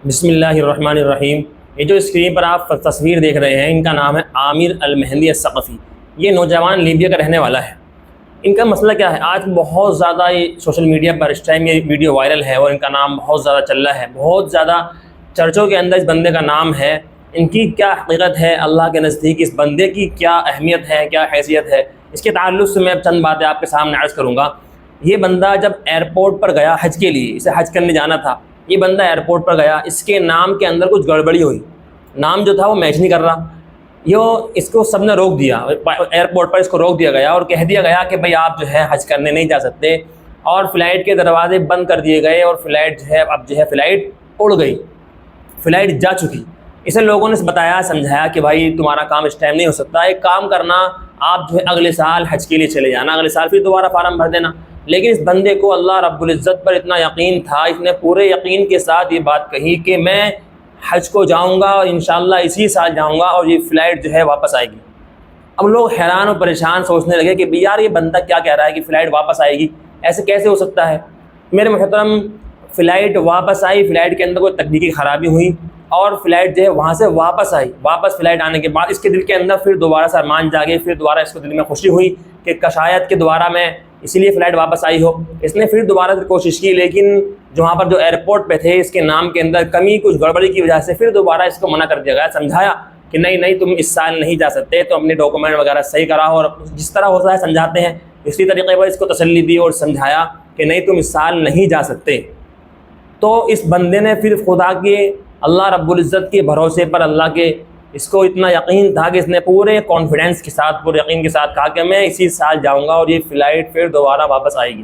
بسم اللہ الرحمن الرحیم۔ یہ جو اسکرین پر آپ تصویر دیکھ رہے ہیں ان کا نام ہے عامر المہندی الثقفی۔ یہ نوجوان لیبیا کا رہنے والا ہے۔ ان کا مسئلہ کیا ہے؟ آج بہت زیادہ یہ سوشل میڈیا پر اس ٹائم یہ ویڈیو وائرل ہے اور ان کا نام بہت زیادہ چل رہا ہے، بہت زیادہ چرچوں کے اندر اس بندے کا نام ہے۔ ان کی کیا حقیقت ہے اللہ کے نزدیک، اس بندے کی کیا اہمیت ہے، کیا حیثیت ہے، اس کے تعلق سے میں چند باتیں آپ کے سامنے عرض کروں گا۔ یہ بندہ جب ایئرپورٹ پر گیا حج کے لیے، اسے حج کرنے جانا تھا، یہ بندہ ایئرپورٹ پر گیا، اس کے نام کے اندر کچھ گڑبڑی ہوئی، نام جو تھا وہ میچ نہیں کر رہا۔ اس کو سب نے روک دیا، ایئرپورٹ پر اس کو روک دیا گیا اور کہہ دیا گیا کہ بھائی آپ جو ہے حج کرنے نہیں جا سکتے، اور فلائٹ کے دروازے بند کر دیے گئے اور فلائٹ جو ہے اب جو ہے فلائٹ اڑ گئی، فلائٹ جا چکی۔ اسے لوگوں نے بتایا سمجھایا کہ بھائی تمہارا کام اس ٹائم نہیں ہو سکتا، ایک کام کرنا آپ جو ہے اگلے سال حج کے لیے چلے جانا، اگلے سال پھر دوبارہ فارم بھر دینا۔ لیکن اس بندے کو اللہ رب العزت پر اتنا یقین تھا، اس نے پورے یقین کے ساتھ یہ بات کہی کہ میں حج کو جاؤں گا اور انشاءاللہ اسی سال جاؤں گا اور یہ فلائٹ جو ہے واپس آئے گی۔ اب لوگ حیران و پریشان سوچنے لگے کہ یار یہ بندہ کیا کہہ رہا ہے کہ فلائٹ واپس آئے گی، ایسے کیسے ہو سکتا ہے؟ میرے محترم، فلائٹ واپس آئی، فلائٹ کے اندر کوئی تکنیکی خرابی ہوئی اور فلائٹ جو ہے وہاں سے واپس آئی۔ واپس فلائٹ آنے کے بعد اس کے دل کے اندر پھر دوبارہ سے ارمان جاگے، پھر دوبارہ اس کو دل میں خوشی ہوئی کہ شاید کہ دوبارہ میں اسی لیے فلائٹ واپس آئی ہو۔ اس نے پھر دوبارہ سے کوشش کی، لیکن وہاں پر جو ایئرپورٹ پہ تھے اس کے نام کے اندر کمی، کچھ گڑبڑی کی وجہ سے پھر دوبارہ اس کو منع کر دیا گیا، سمجھایا کہ نہیں تم اس سال نہیں جا سکتے، تو اپنے ڈاکومنٹ وغیرہ صحیح کراؤ، اور جس طرح ہوتا ہے سمجھاتے ہیں اسی طریقے پر اس کو تسلی دی اور سمجھایا کہ نہیں تم اس سال نہیں جا سکتے۔ تو اس بندے نے پھر خدا کے اللہ رب العزت کے بھروسے پر، اللہ کے اس کو اتنا یقین تھا کہ اس نے پورے کانفیڈنس کے ساتھ، پورے یقین کے ساتھ کہا کہ میں اسی سال جاؤں گا اور یہ فلائٹ پھر دوبارہ واپس آئے گی۔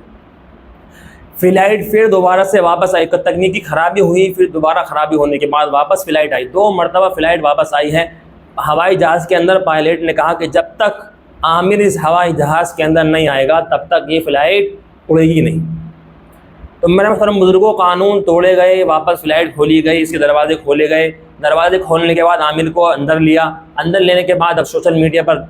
فلائٹ پھر دوبارہ سے واپس آئی، تکنیکی خرابی ہوئی، پھر دوبارہ خرابی ہونے کے بعد واپس فلائٹ آئی، 2 مرتبہ فلائٹ واپس آئی ہے۔ ہوائی جہاز کے اندر پائلٹ نے کہا کہ جب تک عامر اس ہوائی جہاز کے اندر نہیں آئے گا تب تک یہ فلائٹ اڑے گی نہیں۔ تو میرے محترم بزرگوں، قانون توڑے گئے، واپس فلائٹ کھولی گئی، اس کے دروازے کھولے گئے۔ دروازے کھولنے کے بعد عامر کو اندر لیا، اندر لینے کے بعد اب سوشل میڈیا پر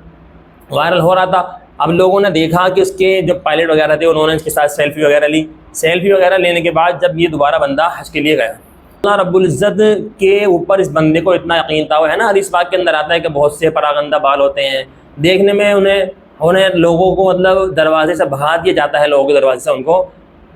وائرل ہو رہا تھا۔ اب لوگوں نے دیکھا کہ اس کے جو پائلٹ وغیرہ تھے انہوں نے اس کے ساتھ سیلفی وغیرہ لی۔ سیلفی وغیرہ لینے کے بعد جب یہ دوبارہ بندہ حج کے لیے گیا، اللہ رب العزت کے اوپر اس بندے کو اتنا یقین تھا، وہ ہے نا حدیث پاک کے اندر آتا ہے کہ بہت سے پراگندہ بال ہوتے ہیں، دیکھنے میں انہیں لوگوں کو مطلب دروازے سے بھگا دیا جاتا ہے، لوگوں کے دروازے سے ان کو،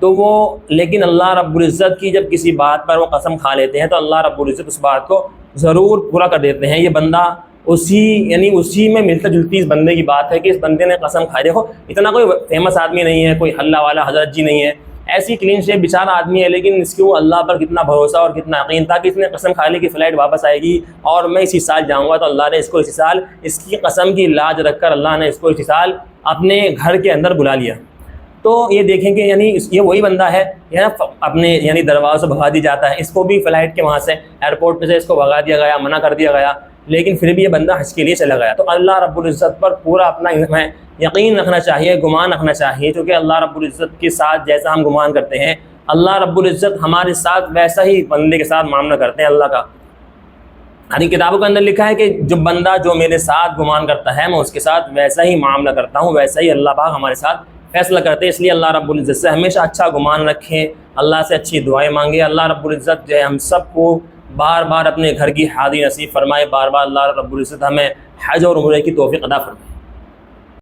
تو وہ لیکن اللہ رب العزت کی جب کسی بات پر وہ قسم کھا لیتے ہیں تو اللہ رب العزت اس بات کو ضرور پورا کر دیتے ہیں۔ یہ بندہ اسی میں ملتا جلتی اس بندے کی بات ہے کہ اس بندے نے قسم کھائی۔ دیکھو اتنا کوئی فیمس آدمی نہیں ہے، کوئی حلہ والا حضرت جی نہیں ہے، ایسی کلین شیپ بیچارہ آدمی ہے، لیکن اس کو اللہ پر کتنا بھروسہ اور کتنا یقین تھا کہ اس نے قسم کھا لی کہ فلائٹ واپس آئے گی اور میں اسی سال جاؤں گا، تو اللہ نے اس کو اسی سال اس کی قسم کی لاج رکھ کر اللہ نے اس کو اسی سال اپنے گھر کے اندر بلا لیا۔ تو یہ دیکھیں کہ یہ وہی بندہ ہے اپنے دروازے سے بھگا دیا جاتا ہے، اس کو بھی فلائٹ کے وہاں سے ایئرپورٹ پہ سے اس کو بھگا دیا گیا، منع کر دیا گیا، لیکن پھر بھی یہ بندہ حج کے لیے چلا گیا۔ تو اللہ رب العزت پر پورا اپنا یقین رکھنا چاہیے، گمان رکھنا چاہیے، کیونکہ اللہ رب العزت کے ساتھ جیسا ہم گمان کرتے ہیں اللہ رب العزت ہمارے ساتھ ویسا ہی بندے کے ساتھ معاملہ کرتے ہیں۔ اللہ کا ہری کتابوں کے اندر لکھا ہے کہ جو میرے ساتھ گمان کرتا ہے میں اس کے ساتھ ویسا ہی معاملہ کرتا ہوں، ویسا ہی اللہ پاک ہمارے ساتھ فیصلہ کرتے ہیں۔ اس لیے اللہ رب العزت سے ہمیشہ اچھا گمان رکھیں، اللہ سے اچھی دعائیں مانگیں۔ اللہ رب العزت جو ہے ہم سب کو بار بار اپنے گھر کی حاضری نصیب فرمائے، بار بار اللہ رب العزت ہمیں حج اور عمرے کی توفیق عطا فرمائے۔